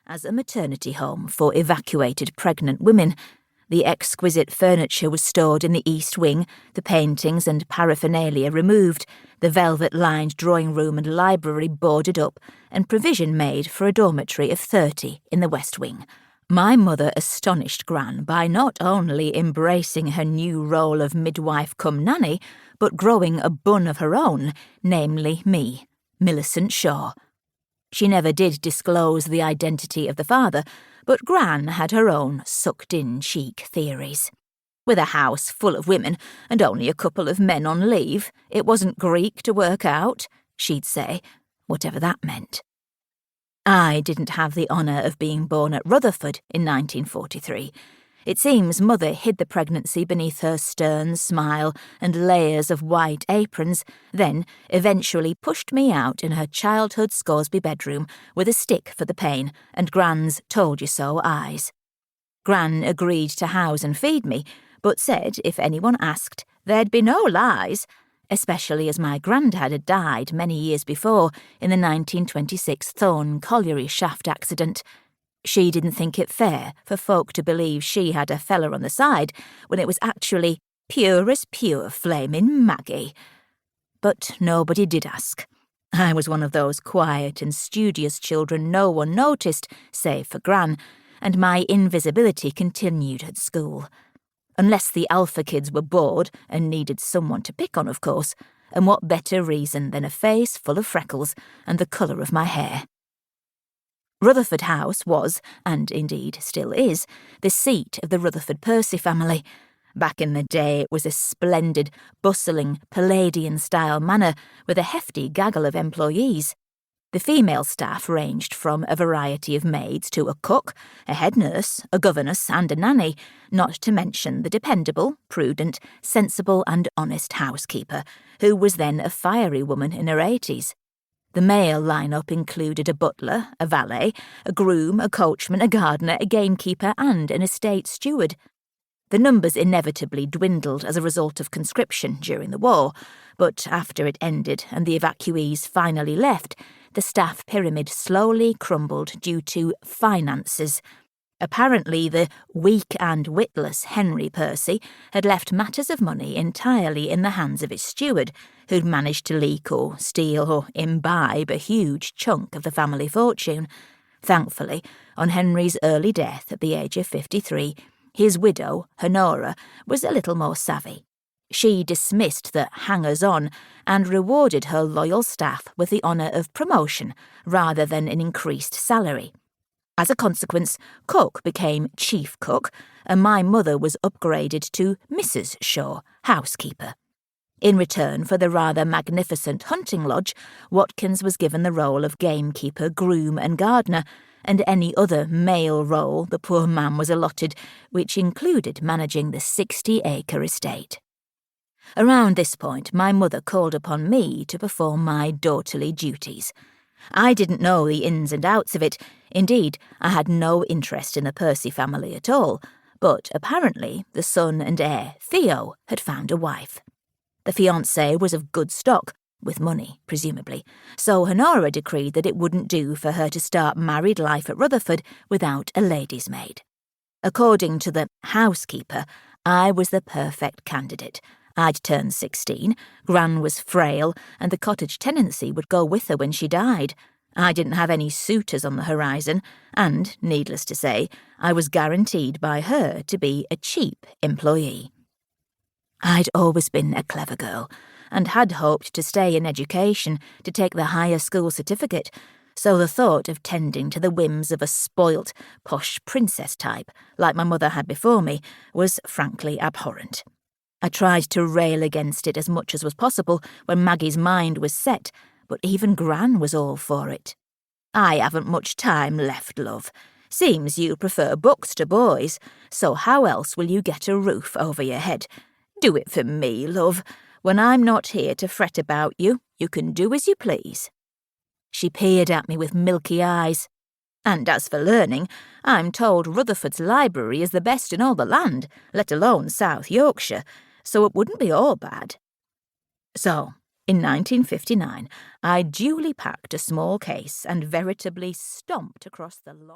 as a maternity home for evacuated pregnant women. The exquisite furniture was stored in the east wing, the paintings and paraphernalia removed, the velvet-lined drawing room and library boarded up, and provision made for a dormitory of 30 in the west wing. My mother astonished Gran by not only embracing her new role of midwife-cum-nanny, but growing a bun of her own, namely me, Millicent Shaw. She never did disclose the identity of the father, but Gran had her own sucked-in cheek theories. With a house full of women and only a couple of men on leave, it wasn't Greek to work out, she'd say, whatever that meant. I didn't have the honour of being born at Rutherford in 1943. It seems Mother hid the pregnancy beneath her stern smile and layers of white aprons, then eventually pushed me out in her childhood Scoresby bedroom with a stick for the pain and Gran's told-you-so eyes. Gran agreed to house and feed me, but said if anyone asked, there'd be no lies, especially as my granddad had died many years before in the 1926 Thorne colliery shaft accident. She didn't think it fair for folk to believe she had a fella on the side when it was actually pure as pure flaming Maggie. But nobody did ask. I was one of those quiet and studious children no one noticed, save for Gran, and my invisibility continued at school. Unless the alpha kids were bored and needed someone to pick on, of course, and what better reason than a face full of freckles and the colour of my hair. Rutherford House was, and indeed still is, the seat of the Rutherford-Percy family. Back in the day it was a splendid, bustling, Palladian-style manor with a hefty gaggle of employees. The female staff ranged from a variety of maids to a cook, a head nurse, a governess and a nanny, not to mention the dependable, prudent, sensible and honest housekeeper, who was then a fiery woman in her 80s. The male line-up included a butler, a valet, a groom, a coachman, a gardener, a gamekeeper and an estate steward. The numbers inevitably dwindled as a result of conscription during the war, but after it ended and the evacuees finally left, the staff pyramid slowly crumbled due to finances. Apparently the weak and witless Henry Percy had left matters of money entirely in the hands of his steward, who'd managed to leak or steal or imbibe a huge chunk of the family fortune. Thankfully, on Henry's early death at the age of 53, his widow, Honora, was a little more savvy. She dismissed the hangers-on and rewarded her loyal staff with the honour of promotion rather than an increased salary. As a consequence, cook became chief cook, and my mother was upgraded to Mrs. Shaw, housekeeper. In return for the rather magnificent hunting lodge, Watkins was given the role of gamekeeper, groom and gardener, and any other male role the poor man was allotted, which included managing the 60-acre estate. Around this point, my mother called upon me to perform my daughterly duties. I didn't know the ins and outs of it. Indeed, I had no interest in the Percy family at all, but apparently the son and heir, Theo, had found a wife. The fiancé was of good stock, with money, presumably, so Honora decreed that it wouldn't do for her to start married life at Rutherford without a lady's maid. According to the housekeeper, I was the perfect candidate. I'd turned 16, Gran was frail, and the cottage tenancy would go with her when she died. I didn't have any suitors on the horizon, and, needless to say, I was guaranteed by her to be a cheap employee. I'd always been a clever girl, and had hoped to stay in education to take the higher school certificate, so the thought of tending to the whims of a spoilt, posh princess type, like my mother had before me, was frankly abhorrent. I tried to rail against it as much as was possible when Maggie's mind was set, but even Gran was all for it. "I haven't much time left, love. Seems you prefer books to boys, so how else will you get a roof over your head? Do it for me, love. When I'm not here to fret about you, you can do as you please." She peered at me with milky eyes. "And as for learning, I'm told Rutherford's library is the best in all the land, let alone South Yorkshire, so it wouldn't be all bad." So, in 1959, I duly packed a small case and veritably stomped across the long...